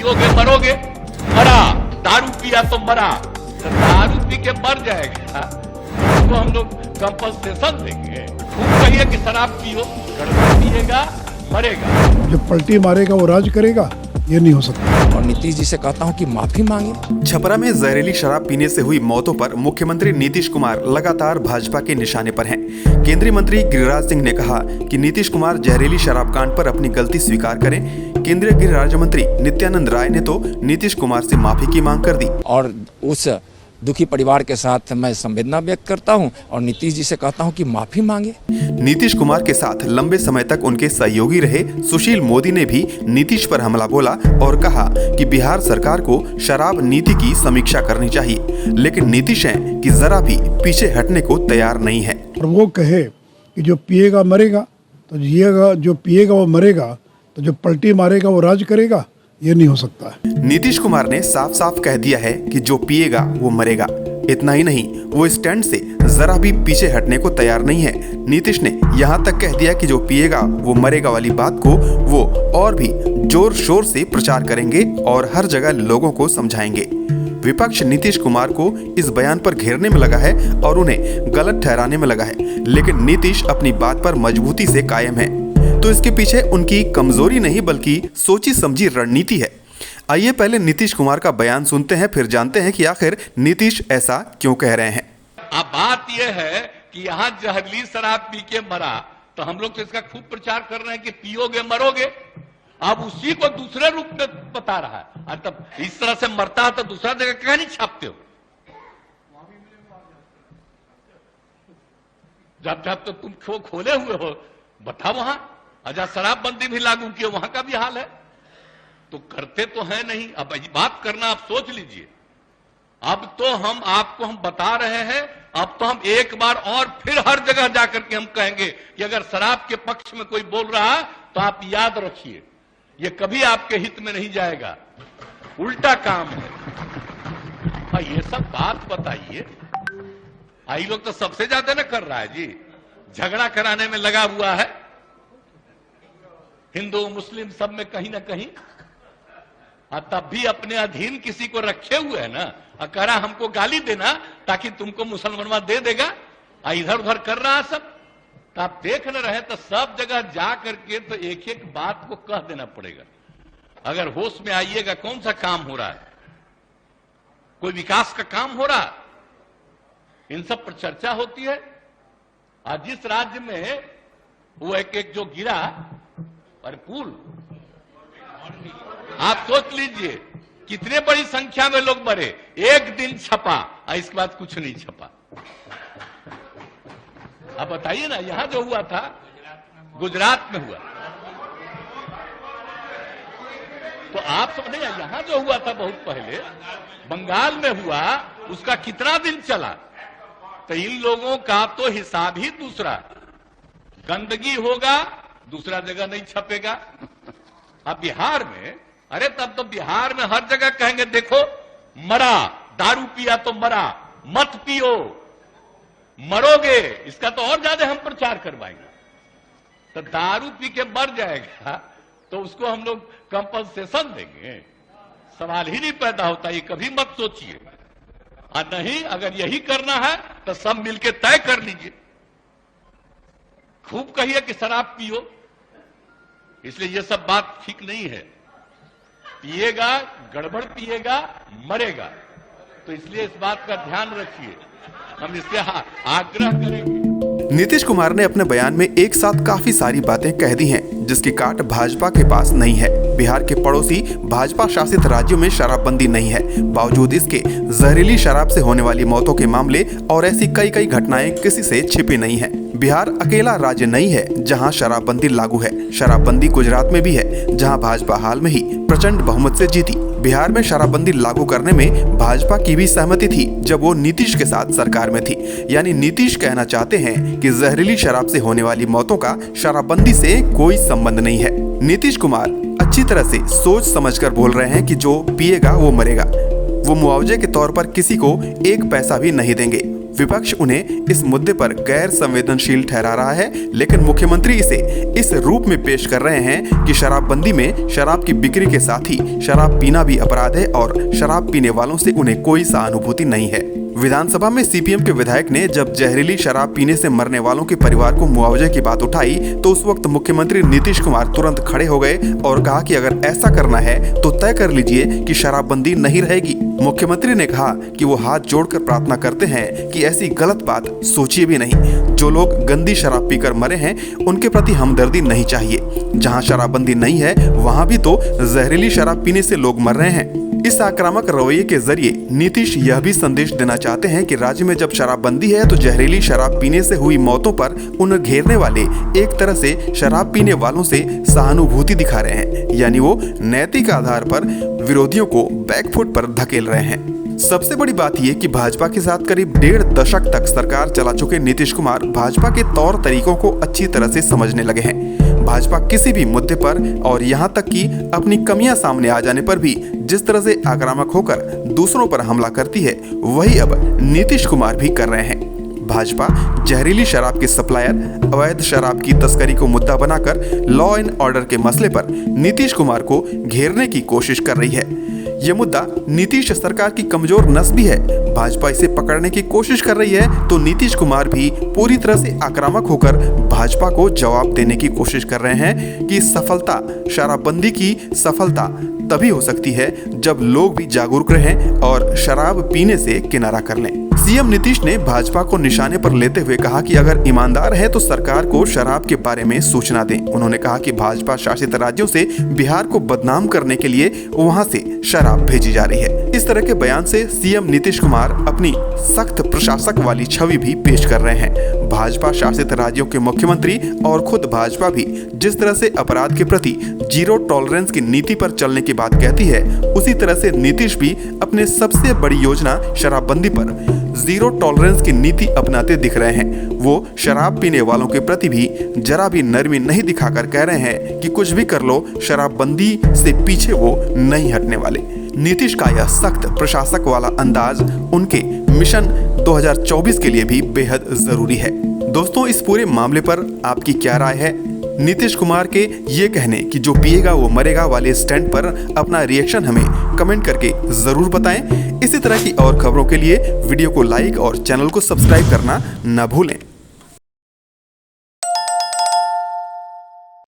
पियोगे मरोगे, मरा, दारू पिया तो मरा, तो दारू पी के मर जाएगा उसको हम लोग कंपनसेशन देंगे। खूब कहिए कि शराब पियो, गड़बड़ पिएगा मरेगा। जो पलटी मारेगा वो राज करेगा, ये नहीं हो सकता। और नीतीश जी से कहता हूं कि माफी मांगे। छपरा में जहरीली शराब पीने से हुई मौतों पर मुख्यमंत्री नीतीश कुमार लगातार भाजपा के निशाने पर हैं। केंद्रीय मंत्री गिरिराज सिंह ने कहा कि नीतीश कुमार जहरीली शराब कांड पर अपनी गलती स्वीकार करें। केंद्रीय गृह राज्य मंत्री नित्यानंद राय ने तो नीतीश कुमार से माफी की मांग कर दी। और उस दुखी परिवार के साथ मैं संवेदना व्यक्त करता हूं और नीतीश जी से कहता हूं कि माफी मांगे। नीतीश कुमार के साथ लंबे समय तक उनके सहयोगी रहे सुशील मोदी ने भी नीतीश पर हमला बोला और कहा कि बिहार सरकार को शराब नीति की समीक्षा करनी चाहिए, लेकिन नीतीश हैं कि जरा भी पीछे हटने को तैयार नहीं है। और वो कहे कि जो पिएगा मरेगा तो जिएगा, जो पिएगा वो मरेगा, तो जो पलटी मारेगा वो राज करेगा, ये नहीं हो सकता है। नीतीश कुमार ने साफ साफ कह दिया है कि जो पिएगा वो मरेगा। इतना ही नहीं, वो स्टैंड से जरा भी पीछे हटने को तैयार नहीं है। नीतीश ने यहाँ तक कह दिया कि जो पिएगा वो मरेगा वाली बात को वो और भी जोर शोर से प्रचार करेंगे और हर जगह लोगों को समझाएंगे। विपक्ष नीतीश कुमार को इस बयान पर घेरने में लगा है और उन्हें गलत ठहराने में लगा है, लेकिन नीतीश अपनी बात पर मजबूती से कायम है। तो इसके पीछे उनकी कमजोरी नहीं बल्कि सोची समझी रणनीति है। आइए पहले नीतीश कुमार का बयान सुनते हैं, फिर जानते हैं कि आखिर नीतीश ऐसा क्यों कह रहे हैं। अब बात यह है कि यहाँ जहरीली शराब पी के मरा, तो हम लोग तो इसका खूब प्रचार कर रहे हैं कि पियोगे मरोगे। अब उसी को दूसरे रूप में बता रहा है। और तब इस तरह से मरता है तो दूसरा जगह क्या नहीं छापते हो? जब जब तो तुम खोले हुए हो, बताओ वहां अजा शराबबंदी भी लागू किए, वहां का भी हाल है। तो करते तो है नहीं। अब बात करना आप सोच लीजिए। अब तो हम बता रहे हैं, अब तो हम एक बार और फिर हर जगह जाकर के हम कहेंगे कि अगर शराब के पक्ष में कोई बोल रहा है तो आप याद रखिए, ये कभी आपके हित में नहीं जाएगा, उल्टा काम है। ये सब बात बताइए। आई लोग तो सबसे ज्यादा ना कर रहा है जी, झगड़ा कराने में लगा हुआ है, हिंदू मुस्लिम सब में कहीं ना कहीं। तब भी अपने अधीन किसी को रखे हुए है ना, कह रहा हमको गाली देना ताकि तुमको मुसलमानवा दे देगा, इधर उधर कर रहा है सब। तो आप देख न रहे तो सब जगह जा करके तो एक एक बात को कह देना पड़ेगा। अगर होश में आइएगा, कौन सा काम हो रहा है? कोई विकास का काम हो रहा है? इन सब पर चर्चा होती है। आज जिस राज्य में वो एक जो गिरा और पुल, आप सोच लीजिए कितने बड़ी संख्या में लोग मरे। एक दिन छपा और इसके बाद कुछ नहीं छपा। आप बताइए ना, यहां जो हुआ था गुजरात में हुआ, तो आप समझे यहां जो हुआ था बहुत पहले बंगाल में हुआ, उसका कितना दिन चला? तो इन लोगों का तो हिसाब ही दूसरा। गंदगी होगा, दूसरा जगह नहीं छपेगा। अब बिहार में, अरे तब तो बिहार में हर जगह कहेंगे देखो मरा, दारू पिया तो मरा, मत पियो मरोगे। इसका तो और ज्यादा हम प्रचार करवाएंगे। तो दारू पी के मर जाएगा तो उसको हम लोग कंपनसेशन देंगे, सवाल ही नहीं पैदा होता। ये कभी मत सोचिए। और नहीं, अगर यही करना है तो सब मिलके तय कर लीजिए। खूब कहिए कि शराब पियो, इसलिए ये सब बात ठीक नहीं है। पिएगा, गड़बड़ पिएगा, मरेगा। तो इसलिए इस बात का ध्यान रखिए, हम इससे आग्रह करेंगे। नीतीश कुमार ने अपने बयान में एक साथ काफी सारी बातें कह दी हैं, जिसकी काट भाजपा के पास नहीं है। बिहार के पड़ोसी भाजपा शासित राज्यों में शराबबंदी नहीं है, बावजूद इसके जहरीली शराब से होने वाली मौतों के मामले और ऐसी कई घटनाएं किसी से छिपी नहीं है। बिहार अकेला राज्य नहीं है जहां शराबबंदी लागू है। शराबबंदी गुजरात में भी है, जहां भाजपा हाल में ही प्रचंड बहुमत से जीती। बिहार में शराबबंदी लागू करने में भाजपा की भी सहमति थी जब वो नीतीश के साथ सरकार में थी। यानी नीतीश कहना चाहते हैं कि जहरीली शराब से होने वाली मौतों का शराबबंदी से कोई संबंध नहीं है। नीतीश कुमार अच्छी तरह से सोच समझकर बोल रहे हैं कि जो पिएगा वो मरेगा। वो मुआवजे के तौर पर किसी को एक पैसा भी नहीं देंगे। विपक्ष उन्हें इस मुद्दे पर गैर संवेदनशील ठहरा रहा है, लेकिन मुख्यमंत्री इसे इस रूप में पेश कर रहे हैं कि शराबबंदी में शराब की बिक्री के साथ ही शराब पीना भी अपराध है और शराब पीने वालों से उन्हें कोई सहानुभूति नहीं है। विधानसभा में सीपीएम के विधायक ने जब जहरीली शराब पीने से मरने वालों के परिवार को मुआवजे की बात उठाई तो उस वक्त मुख्यमंत्री नीतीश कुमार तुरंत खड़े हो गए और कहा कि अगर ऐसा करना है तो तय कर लीजिए कि शराबबंदी नहीं रहेगी। मुख्यमंत्री ने कहा कि वो हाथ जोड़कर प्रार्थना करते हैं कि ऐसी गलत बात सोचिए भी नहीं। जो लोग गंदी शराब पीकर मरे हैं उनके प्रति हमदर्दी नहीं चाहिए। जहाँ शराबबंदी नहीं है वहाँ भी तो जहरीली शराब पीने से लोग मर रहे हैं। इस आक्रामक रवैये के जरिए नीतीश यह भी संदेश देना चाहते हैं कि राज्य में जब शराबबंदी है तो जहरीली शराब पीने से हुई मौतों पर उन्हें घेरने वाले एक तरह से शराब पीने वालों से सहानुभूति दिखा रहे हैं, यानी वो नैतिक आधार पर विरोधियों को बैकफुट पर धकेल रहे हैं। सबसे बड़ी बात यह कि भाजपा के साथ करीब 1.5 दशक तक सरकार चला चुके नीतीश कुमार भाजपा के तौर तरीकों को अच्छी तरह से समझने लगे हैं। भाजपा किसी भी मुद्दे पर और यहां तक कि अपनी कमियां सामने आ जाने पर भी जिस तरह से आक्रामक होकर दूसरों पर हमला करती है वही अब नीतीश कुमार भी कर रहे हैं। भाजपा जहरीली शराब के सप्लायर, अवैध शराब की तस्करी को मुद्दा बनाकर लॉ एंड ऑर्डर के मसले पर नीतीश कुमार को घेरने की कोशिश कर रही है। यह मुद्दा नीतीश सरकार की कमजोर नस भी है। भाजपा इसे पकड़ने की कोशिश कर रही है तो नीतीश कुमार भी पूरी तरह से आक्रामक होकर भाजपा को जवाब देने की कोशिश कर रहे हैं कि सफलता, शराबबंदी की सफलता तभी हो सकती है जब लोग भी जागरूक रहें और शराब पीने से किनारा कर लें। सीएम नीतीश ने भाजपा को निशाने पर लेते हुए कहा कि अगर ईमानदार है तो सरकार को शराब के बारे में सूचना दें। उन्होंने कहा कि भाजपा शासित राज्यों से बिहार को बदनाम करने के लिए वहां से शराब भेजी जा रही है। इस तरह के बयान से सीएम नीतीश कुमार अपनी सख्त प्रशासक वाली छवि भी पेश कर रहे हैं। भाजपा शासित राज्यों के मुख्यमंत्री और खुद भाजपा भी जिस तरह से अपराध के प्रति जीरो टॉलरेंस की नीति पर चलने की बात कहती है, उसी तरह से नीतीश भी अपने सबसे बड़ी योजना शराबबंदी पर जीरो टॉलरेंस की नीति अपनाते दिख रहे हैं। वो शराब पीने वालों के प्रति भी जरा भी नरमी नहीं दिखाकर कह रहे हैं कि कुछ भी कर लो, शराबबंदी से पीछे वो नहीं हटने वाले। नीतीश का यह सख्त प्रशासक वाला अंदाज उनके मिशन 2024 के लिए भी बेहद जरूरी है। दोस्तों, इस पूरे मामले पर आपकी क्या राय है? नीतीश कुमार के ये कहने कि जो पिएगा वो मरेगा वाले स्टैंड पर अपना रिएक्शन हमें कमेंट करके जरूर बताएं। इसी तरह की और खबरों के लिए वीडियो को लाइक और चैनल को सब्सक्राइब करना न भूलें।